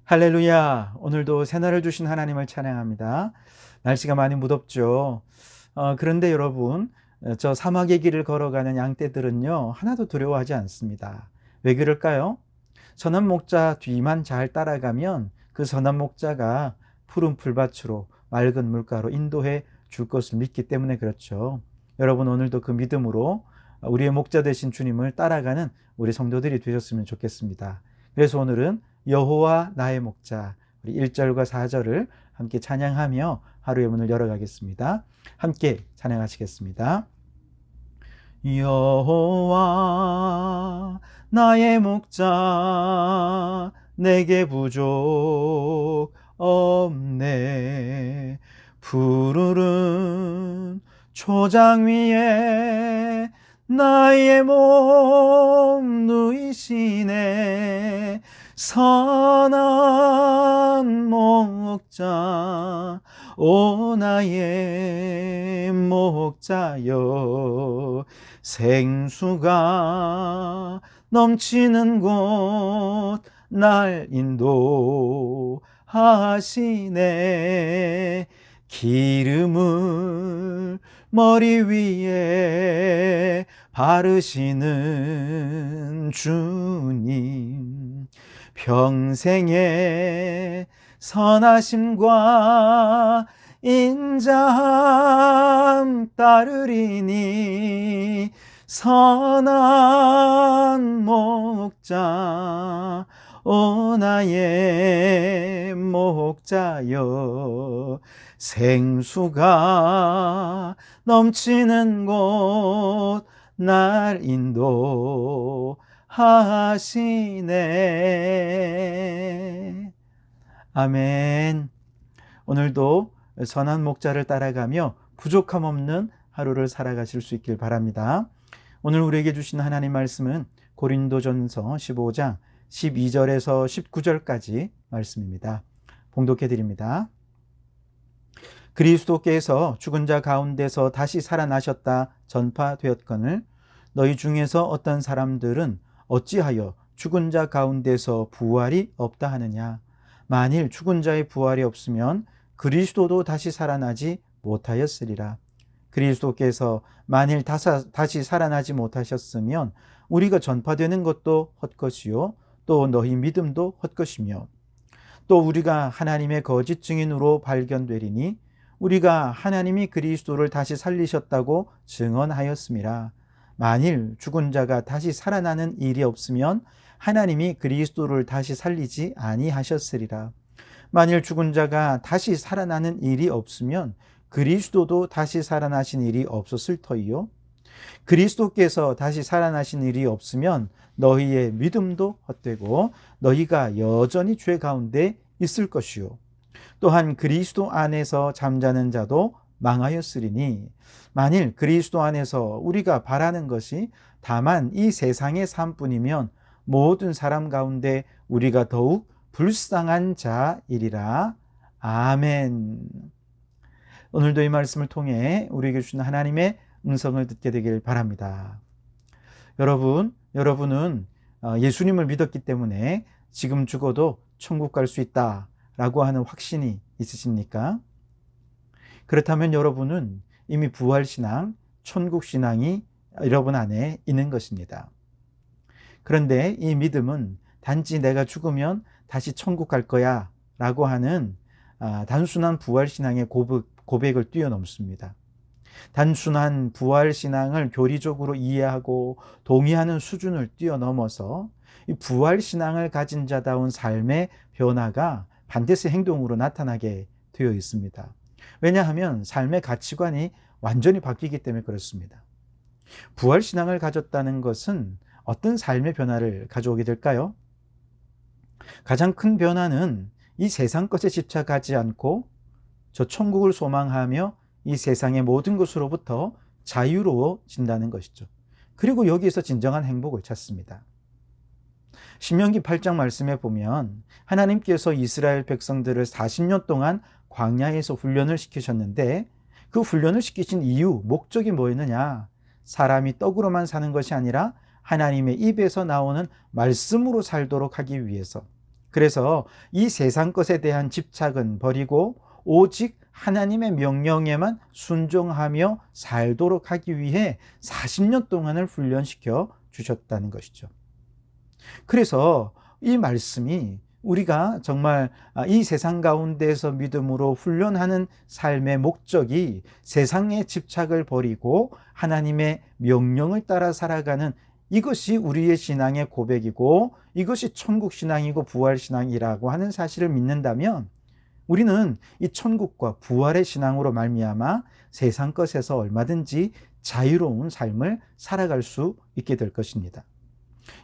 할렐루야. 오늘도 새날을 주신 하나님을 찬양합니다. 날씨가 많이 무덥죠. 그런데 여러분, 저 사막의 길을 걸어가는 양떼들은요, 하나도 두려워하지 않습니다. 왜 그럴까요? 선한 목자 뒤만 잘 따라가면 그 선한 목자가 푸른 풀밭으로 맑은 물가로 인도해 줄 것을 믿기 때문에 그렇죠. 여러분, 오늘도 그 믿음으로 우리의 목자 되신 주님을 따라가는 우리 성도들이 되셨으면 좋겠습니다. 그래서 오늘은 여호와 나의 목자, 우리 1절과 4절을 함께 찬양하며 하루의 문을 열어가겠습니다. 함께 찬양하시겠습니다. 여호와 나의 목자, 내게 부족 없네. 푸르른 초장 위에 나의 몸 누이시네. 선한 목자, 오 나의 목자여. 생수가 넘치는 곳 날 인도하시네. 기름을 머리 위에 바르시는 주님, 평생의 선하심과 인자함 따르리니. 선한 목자, 오 나의 목자여. 생수가 넘치는 곳 날 인도하시네. 아멘. 오늘도 선한 목자를 따라가며 부족함 없는 하루를 살아가실 수 있길 바랍니다. 오늘 우리에게 주신 하나님 말씀은 고린도전서 15장 12절에서 19절까지 말씀입니다. 봉독해 드립니다. 그리스도께서 죽은 자 가운데서 다시 살아나셨다 전파되었거늘 너희 중에서 어떤 사람들은 어찌하여 죽은 자 가운데서 부활이 없다 하느냐. 만일 죽은 자의 부활이 없으면 그리스도도 다시 살아나지 못하였으리라. 그리스도께서 만일 다시 살아나지 못하셨으면 우리가 전파되는 것도 헛것이요 또 너희 믿음도 헛것이며 또 우리가 하나님의 거짓 증인으로 발견되리니 우리가 하나님이 그리스도를 다시 살리셨다고 증언하였음이라. 만일 죽은 자가 다시 살아나는 일이 없으면 하나님이 그리스도를 다시 살리지 아니하셨으리라. 만일 죽은 자가 다시 살아나는 일이 없으면 그리스도도 다시 살아나신 일이 없었을 터이요. 그리스도께서 다시 살아나신 일이 없으면 너희의 믿음도 헛되고 너희가 여전히 죄 가운데 있을 것이요. 또한 그리스도 안에서 잠자는 자도 망하였으리니 만일 그리스도 안에서 우리가 바라는 것이 다만 이 세상의 삶뿐이면 모든 사람 가운데 우리가 더욱 불쌍한 자이리라. 아멘. 오늘도 이 말씀을 통해 우리에게 주신 하나님의 음성을 듣게 되길 바랍니다. 여러분은 예수님을 믿었기 때문에 지금 죽어도 천국 갈 수 있다라고 하는 확신이 있으십니까? 그렇다면 여러분은 이미 부활신앙, 천국신앙이 여러분 안에 있는 것입니다. 그런데 이 믿음은 단지 내가 죽으면 다시 천국 갈 거야 라고 하는 단순한 부활신앙의 고백을 뛰어넘습니다. 단순한 부활신앙을 교리적으로 이해하고 동의하는 수준을 뛰어넘어서 이 부활신앙을 가진 자다운 삶의 변화가 반드시 행동으로 나타나게 되어 있습니다. 왜냐하면 삶의 가치관이 완전히 바뀌기 때문에 그렇습니다. 부활신앙을 가졌다는 것은 어떤 삶의 변화를 가져오게 될까요? 가장 큰 변화는 이 세상 것에 집착하지 않고 저 천국을 소망하며 이 세상의 모든 것으로부터 자유로워진다는 것이죠. 그리고 여기에서 진정한 행복을 찾습니다. 신명기 8장 말씀에 보면 하나님께서 이스라엘 백성들을 40년 동안 광야에서 훈련을 시키셨는데 그 훈련을 시키신 이유, 목적이 뭐였느냐? 사람이 떡으로만 사는 것이 아니라 하나님의 입에서 나오는 말씀으로 살도록 하기 위해서, 그래서 이 세상 것에 대한 집착은 버리고 오직 하나님의 명령에만 순종하며 살도록 하기 위해 40년 동안을 훈련시켜 주셨다는 것이죠. 그래서 이 말씀이 우리가 정말 이 세상 가운데서 믿음으로 훈련하는 삶의 목적이 세상의 집착을 버리고 하나님의 명령을 따라 살아가는, 이것이 우리의 신앙의 고백이고 이것이 천국 신앙이고 부활 신앙이라고 하는 사실을 믿는다면, 우리는 이 천국과 부활의 신앙으로 말미암아 세상 것에서 얼마든지 자유로운 삶을 살아갈 수 있게 될 것입니다.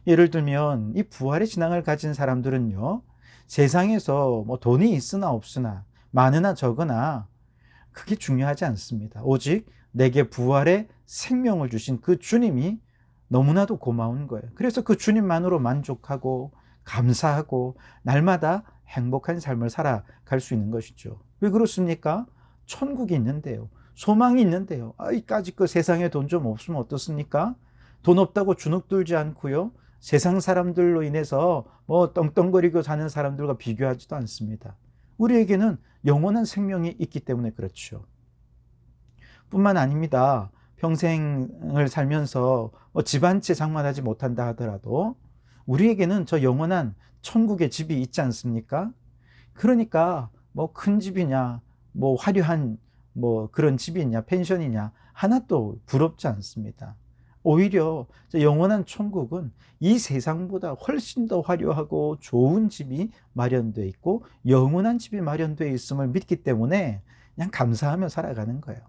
예를 들면 이 부활의 신앙을 가진 사람들은요, 세상에서 뭐 돈이 있으나 없으나 많으나 적으나 그게 중요하지 않습니다. 오직 내게 부활의 생명을 주신 그 주님이 너무나도 고마운 거예요. 그래서 그 주님만으로 만족하고 감사하고 날마다 행복한 삶을 살아갈 수 있는 것이죠. 왜 그렇습니까? 천국이 있는데요. 소망이 있는데요. 이까짓 그 세상에 돈 좀 없으면 어떻습니까? 돈 없다고 주눅 들지 않고요. 세상 사람들로 인해서 뭐 떵떵거리고 사는 사람들과 비교하지도 않습니다. 우리에게는 영원한 생명이 있기 때문에 그렇죠. 뿐만 아닙니다. 평생을 살면서 집 한 채 장만하지 못한다 하더라도 우리에게는 저 영원한 천국의 집이 있지 않습니까? 그러니까 뭐 큰 집이냐, 뭐 화려한 뭐 그런 집이 있냐, 펜션이냐, 하나도 부럽지 않습니다. 오히려 영원한 천국은 이 세상보다 훨씬 더 화려하고 좋은 집이 마련되어 있고 영원한 집이 마련되어 있음을 믿기 때문에 그냥 감사하며 살아가는 거예요.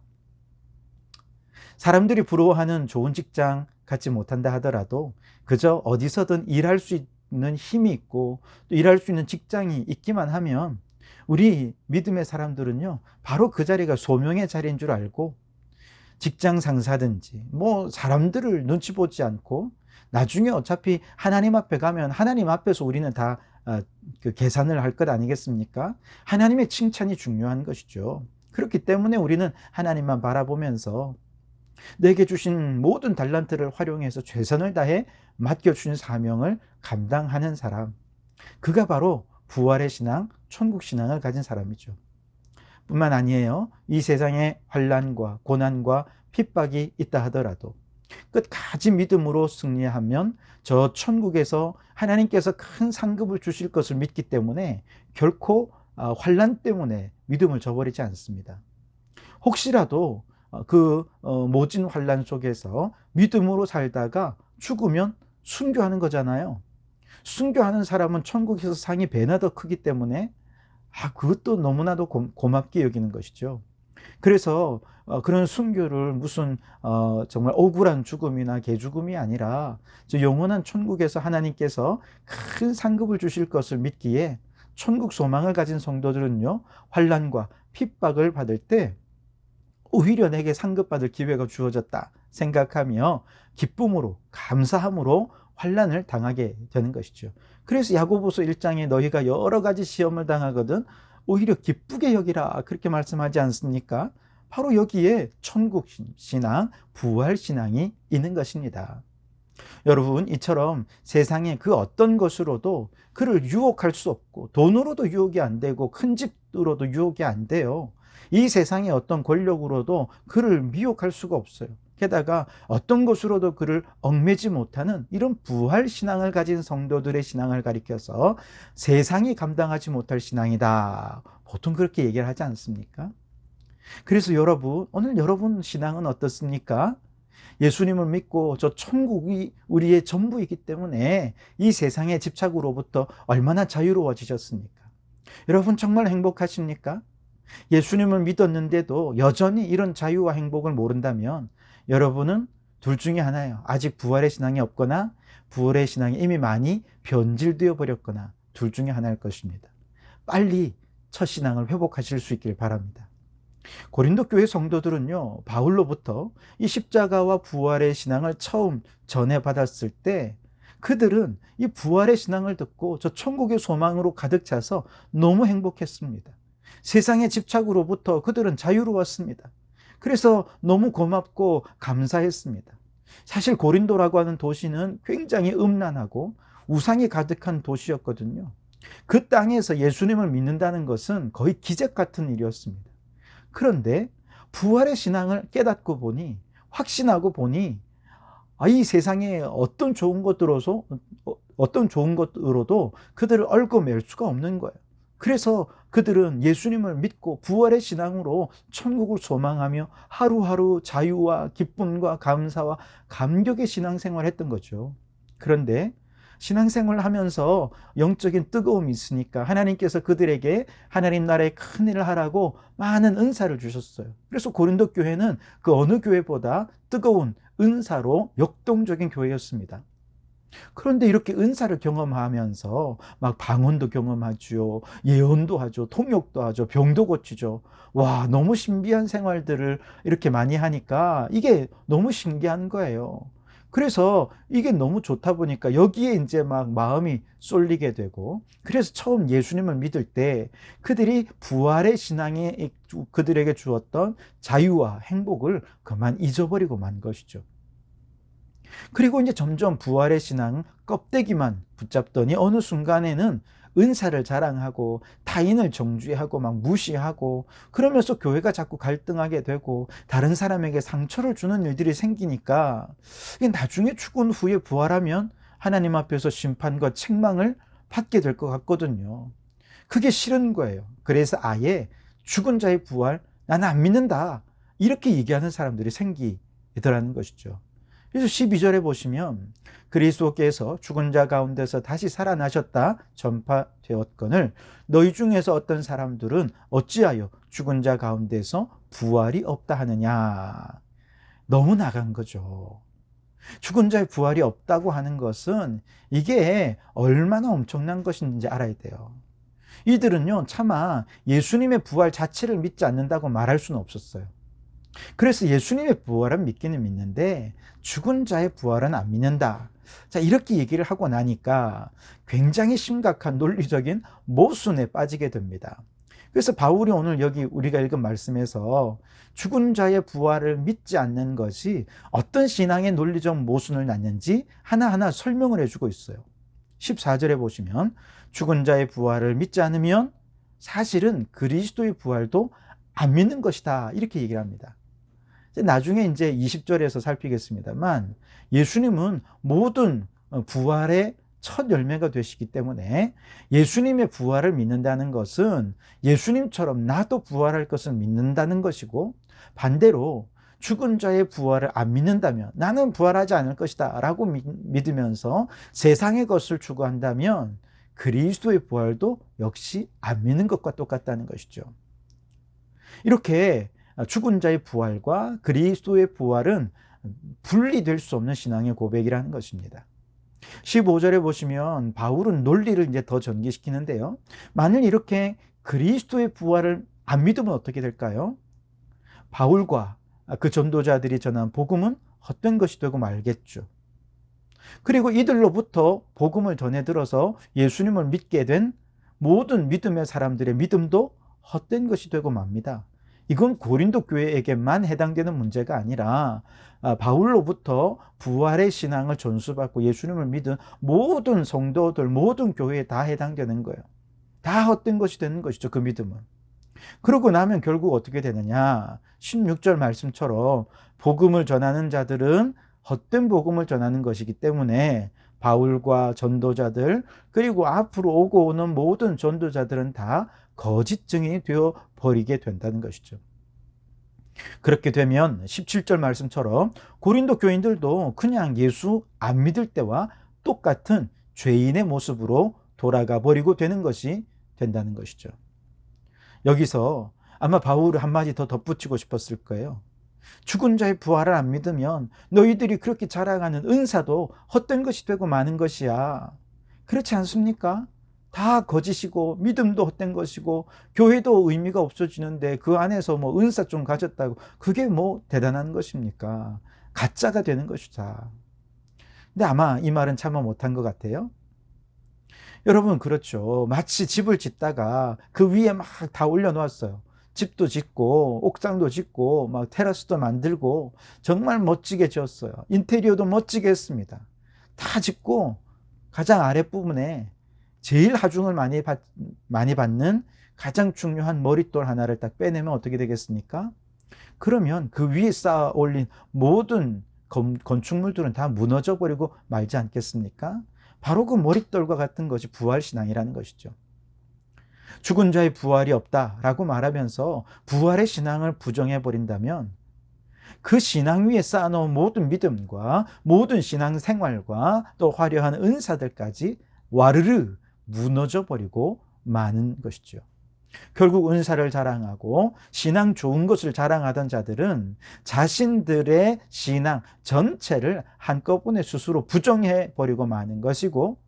사람들이 부러워하는 좋은 직장 갖지 못한다 하더라도 그저 어디서든 일할 수 있는 힘이 있고 또 일할 수 있는 직장이 있기만 하면 우리 믿음의 사람들은요, 바로 그 자리가 소명의 자리인 줄 알고 직장 상사든지 뭐 사람들을 눈치 보지 않고, 나중에 어차피 하나님 앞에 가면 하나님 앞에서 우리는 다 그 계산을 할 것 아니겠습니까? 하나님의 칭찬이 중요한 것이죠. 그렇기 때문에 우리는 하나님만 바라보면서 내게 주신 모든 달란트를 활용해서 최선을 다해 맡겨주신 사명을 감당하는 사람, 그가 바로 부활의 신앙, 천국 신앙을 가진 사람이죠. 뿐만 아니에요. 이 세상에 환난과 고난과 핍박이 있다 하더라도 끝까지 믿음으로 승리하면 저 천국에서 하나님께서 큰 상급을 주실 것을 믿기 때문에 결코 환난 때문에 믿음을 저버리지 않습니다. 혹시라도 그 모진 환난 속에서 믿음으로 살다가 죽으면 순교하는 거잖아요. 순교하는 사람은 천국에서 상이 배나 더 크기 때문에 그것도 너무나도 고맙게 여기는 것이죠. 그래서 그런 순교를 무슨 정말 억울한 죽음이나 개죽음이 아니라 저 영원한 천국에서 하나님께서 큰 상급을 주실 것을 믿기에 천국 소망을 가진 성도들은요, 환난과 핍박을 받을 때 오히려 내게 상급받을 기회가 주어졌다 생각하며 기쁨으로 감사함으로 환난을 당하게 되는 것이죠. 그래서 야고보서 1장에 너희가 여러 가지 시험을 당하거든 오히려 기쁘게 여기라, 그렇게 말씀하지 않습니까? 바로 여기에 천국 신앙, 부활 신앙이 있는 것입니다. 여러분, 이처럼 세상의 그 어떤 것으로도 그를 유혹할 수 없고, 돈으로도 유혹이 안 되고 큰 집으로도 유혹이 안 돼요. 이 세상의 어떤 권력으로도 그를 미혹할 수가 없어요. 게다가 어떤 것으로도 그를 얽매지 못하는 이런 부활 신앙을 가진 성도들의 신앙을 가리켜서 세상이 감당하지 못할 신앙이다, 보통 그렇게 얘기를 하지 않습니까? 그래서 여러분, 오늘 여러분 신앙은 어떻습니까? 예수님을 믿고 저 천국이 우리의 전부이기 때문에 이 세상의 집착으로부터 얼마나 자유로워지셨습니까? 여러분 정말 행복하십니까? 예수님을 믿었는데도 여전히 이런 자유와 행복을 모른다면 여러분은 둘 중에 하나예요. 아직 부활의 신앙이 없거나 부활의 신앙이 이미 많이 변질되어 버렸거나, 둘 중에 하나일 것입니다. 빨리 첫 신앙을 회복하실 수 있길 바랍니다. 고린도 교회 성도들은요, 바울로부터 이 십자가와 부활의 신앙을 처음 전해받았을 때 그들은 이 부활의 신앙을 듣고 저 천국의 소망으로 가득 차서 너무 행복했습니다. 세상의 집착으로부터 그들은 자유로웠습니다. 그래서 너무 고맙고 감사했습니다. 사실 고린도라고 하는 도시는 굉장히 음란하고 우상이 가득한 도시였거든요. 그 땅에서 예수님을 믿는다는 것은 거의 기적 같은 일이었습니다. 그런데 부활의 신앙을 깨닫고 보니, 확신하고 보니, 이 세상에 어떤 좋은 것으로도 그들을 얽어맬 수가 없는 거예요. 그래서 그들은 예수님을 믿고 부활의 신앙으로 천국을 소망하며 하루하루 자유와 기쁨과 감사와 감격의 신앙생활을 했던 거죠. 그런데 신앙생활을 하면서 영적인 뜨거움이 있으니까 하나님께서 그들에게 하나님 나라의 큰 일을 하라고 많은 은사를 주셨어요. 그래서 고린도 교회는 그 어느 교회보다 뜨거운 은사로 역동적인 교회였습니다. 그런데 이렇게 은사를 경험하면서 막 방언도 경험하죠. 예언도 하죠. 통역도 하죠. 병도 고치죠. 와, 너무 신비한 생활들을 이렇게 많이 하니까 이게 너무 신기한 거예요. 그래서 이게 너무 좋다 보니까 여기에 이제 막 마음이 쏠리게 되고, 그래서 처음 예수님을 믿을 때 그들이 부활의 신앙에 그들에게 주었던 자유와 행복을 그만 잊어버리고 만 것이죠. 그리고 이제 점점 부활의 신앙 껍데기만 붙잡더니 어느 순간에는 은사를 자랑하고 타인을 정죄하고 막 무시하고, 그러면서 교회가 자꾸 갈등하게 되고 다른 사람에게 상처를 주는 일들이 생기니까 이게 나중에 죽은 후에 부활하면 하나님 앞에서 심판과 책망을 받게 될 것 같거든요. 그게 싫은 거예요. 그래서 아예 죽은 자의 부활 나는 안 믿는다, 이렇게 얘기하는 사람들이 생기더라는 것이죠. 그래서 12절에 보시면 그리스도께서 죽은 자 가운데서 다시 살아나셨다 전파되었거늘 너희 중에서 어떤 사람들은 어찌하여 죽은 자 가운데서 부활이 없다 하느냐. 너무 나간 거죠. 죽은 자의 부활이 없다고 하는 것은 이게 얼마나 엄청난 것인지 알아야 돼요. 이들은요, 차마 예수님의 부활 자체를 믿지 않는다고 말할 수는 없었어요. 그래서 예수님의 부활은 믿기는 믿는데 죽은 자의 부활은 안 믿는다. 자, 이렇게 얘기를 하고 나니까 굉장히 심각한 논리적인 모순에 빠지게 됩니다. 그래서 바울이 오늘 여기 우리가 읽은 말씀에서 죽은 자의 부활을 믿지 않는 것이 어떤 신앙의 논리적 모순을 낳는지 하나하나 설명을 해주고 있어요. 14절에 보시면 죽은 자의 부활을 믿지 않으면 사실은 그리스도의 부활도 안 믿는 것이다, 이렇게 얘기를 합니다. 나중에 이제 20절에서 살피겠습니다만 예수님은 모든 부활의 첫 열매가 되시기 때문에 예수님의 부활을 믿는다는 것은 예수님처럼 나도 부활할 것을 믿는다는 것이고, 반대로 죽은 자의 부활을 안 믿는다면 나는 부활하지 않을 것이다 라고 믿으면서 세상의 것을 추구한다면 그리스도의 부활도 역시 안 믿는 것과 똑같다는 것이죠. 이렇게 죽은 자의 부활과 그리스도의 부활은 분리될 수 없는 신앙의 고백이라는 것입니다. 15절에 보시면 바울은 논리를 이제 더 전개시키는데요. 만일 이렇게 그리스도의 부활을 안 믿으면 어떻게 될까요? 바울과 그 전도자들이 전한 복음은 헛된 것이 되고 말겠죠. 그리고 이들로부터 복음을 전해 들어서 예수님을 믿게 된 모든 믿음의 사람들의 믿음도 헛된 것이 되고 맙니다. 이건 고린도 교회에게만 해당되는 문제가 아니라 바울로부터 부활의 신앙을 전수받고 예수님을 믿은 모든 성도들, 모든 교회에 다 해당되는 거예요. 다 헛된 것이 되는 것이죠, 그 믿음은. 그러고 나면 결국 어떻게 되느냐, 16절 말씀처럼 복음을 전하는 자들은 헛된 복음을 전하는 것이기 때문에 바울과 전도자들, 그리고 앞으로 오고 오는 모든 전도자들은 다 거짓 증인이 되어 버리게 된다는 것이죠. 그렇게 되면 17절 말씀처럼 고린도 교인들도 그냥 예수 안 믿을 때와 똑같은 죄인의 모습으로 돌아가 버리고 되는 것이 된다는 것이죠. 여기서 아마 바울이 한마디 더 덧붙이고 싶었을 거예요. 죽은 자의 부활을 안 믿으면 너희들이 그렇게 자랑하는 은사도 헛된 것이 되고 마는 것이야. 그렇지 않습니까? 다 거짓이고 믿음도 헛된 것이고 교회도 의미가 없어지는데 그 안에서 뭐 은사 좀 가졌다고 그게 뭐 대단한 것입니까? 가짜가 되는 것이다. 근데 아마 이 말은 참아 못한 것 같아요. 여러분, 그렇죠. 마치 집을 짓다가 그 위에 막 다 올려놓았어요. 집도 짓고 옥상도 짓고 막 테라스도 만들고 정말 멋지게 지었어요. 인테리어도 멋지게 했습니다. 다 짓고 가장 아랫부분에 제일 하중을 많이 받는 가장 중요한 머릿돌 하나를 딱 빼내면 어떻게 되겠습니까? 그러면 그 위에 쌓아 올린 모든 건축물들은 다 무너져 버리고 말지 않겠습니까? 바로 그 머릿돌과 같은 것이 부활신앙이라는 것이죠. 죽은 자의 부활이 없다라고 말하면서 부활의 신앙을 부정해 버린다면 그 신앙 위에 쌓아놓은 모든 믿음과 모든 신앙 생활과 또 화려한 은사들까지 와르르 무너져 버리고 마는 것이죠. 결국 은사를 자랑하고 신앙 좋은 것을 자랑하던 자들은 자신들의 신앙 전체를 한꺼번에 스스로 부정해 버리고 마는 것이고,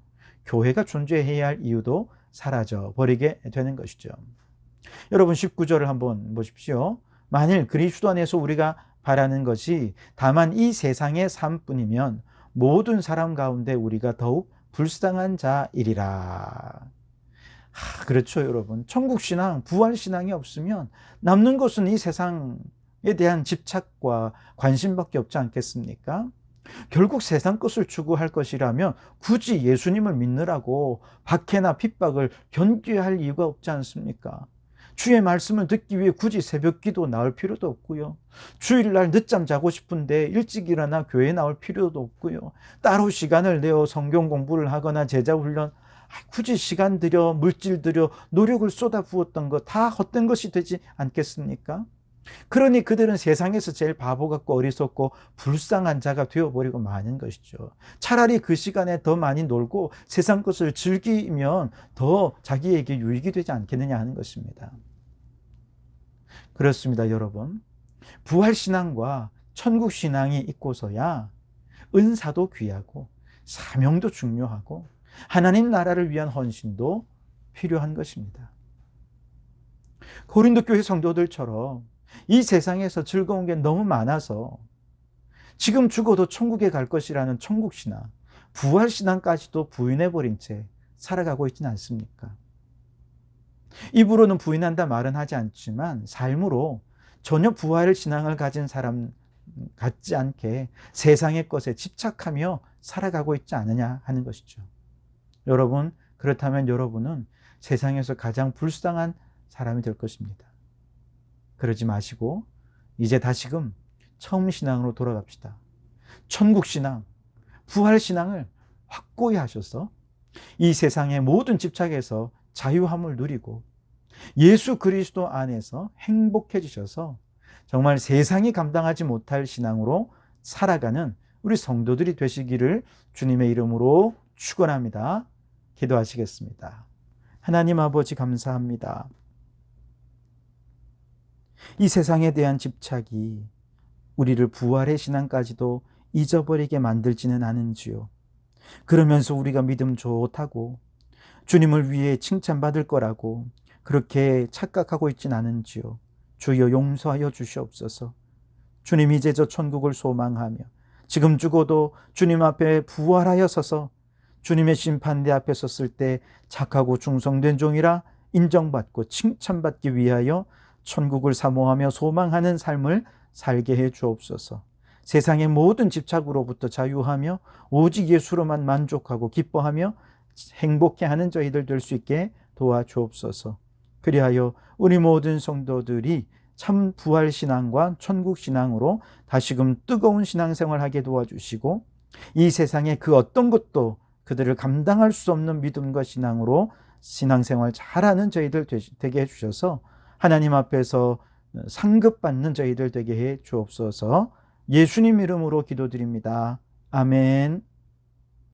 교회가 존재해야 할 이유도 사라져 버리게 되는 것이죠. 여러분 19절을 한번 보십시오. 만일 그리스도 안에서 우리가 바라는 것이 다만 이 세상의 삶뿐이면 모든 사람 가운데 우리가 더욱 불쌍한 자이리라. 그렇죠, 여러분. 천국신앙, 부활신앙이 없으면 남는 것은 이 세상에 대한 집착과 관심밖에 없지 않겠습니까? 결국 세상 것을 추구할 것이라면 굳이 예수님을 믿느라고 박해나 핍박을 견뎌야 할 이유가 없지 않습니까? 주의 말씀을 듣기 위해 굳이 새벽기도 나올 필요도 없고요. 주일날 늦잠 자고 싶은데 일찍 일어나 교회에 나올 필요도 없고요. 따로 시간을 내어 성경 공부를 하거나 제자 훈련, 굳이 시간 들여 물질 들여 노력을 쏟아 부었던 거 다 헛된 것이 되지 않겠습니까? 그러니 그들은 세상에서 제일 바보 같고 어리석고 불쌍한 자가 되어버리고 마는 것이죠. 차라리 그 시간에 더 많이 놀고 세상 것을 즐기면 더 자기에게 유익이 되지 않겠느냐 하는 것입니다. 그렇습니다, 여러분. 부활신앙과 천국신앙이 있고서야 은사도 귀하고 사명도 중요하고 하나님 나라를 위한 헌신도 필요한 것입니다. 고린도 교회 성도들처럼 이 세상에서 즐거운 게 너무 많아서 지금 죽어도 천국에 갈 것이라는 천국신앙, 부활신앙까지도 부인해버린 채 살아가고 있지는 않습니까? 입으로는 부인한다 말은 하지 않지만 삶으로 전혀 부활신앙을 가진 사람 같지 않게 세상의 것에 집착하며 살아가고 있지 않느냐 하는 것이죠. 여러분, 그렇다면 여러분은 세상에서 가장 불쌍한 사람이 될 것입니다. 그러지 마시고 이제 다시금 처음 신앙으로 돌아갑시다. 천국신앙, 부활신앙을 확고히 하셔서 이 세상의 모든 집착에서 자유함을 누리고 예수 그리스도 안에서 행복해지셔서 정말 세상이 감당하지 못할 신앙으로 살아가는 우리 성도들이 되시기를 주님의 이름으로 축원합니다. 기도하시겠습니다. 하나님 아버지 감사합니다. 이 세상에 대한 집착이 우리를 부활의 신앙까지도 잊어버리게 만들지는 않은지요. 그러면서 우리가 믿음 좋다고 주님을 위해 칭찬받을 거라고 그렇게 착각하고 있진 않은지요. 주여 용서하여 주시옵소서. 주님, 이제 저 천국을 소망하며 지금 죽어도 주님 앞에 부활하여 서서 주님의 심판대 앞에 섰을 때 착하고 충성된 종이라 인정받고 칭찬받기 위하여 천국을 사모하며 소망하는 삶을 살게 해 주옵소서. 세상의 모든 집착으로부터 자유하며 오직 예수로만 만족하고 기뻐하며 행복해하는 저희들 될 수 있게 도와주옵소서. 그리하여 우리 모든 성도들이 참 부활신앙과 천국신앙으로 다시금 뜨거운 신앙생활 하게 도와주시고 이 세상의 그 어떤 것도 그들을 감당할 수 없는 믿음과 신앙으로 신앙생활 잘하는 저희들 되게 해주셔서 하나님 앞에서 상급받는 저희들 되게 해 주옵소서. 예수님 이름으로 기도드립니다. 아멘.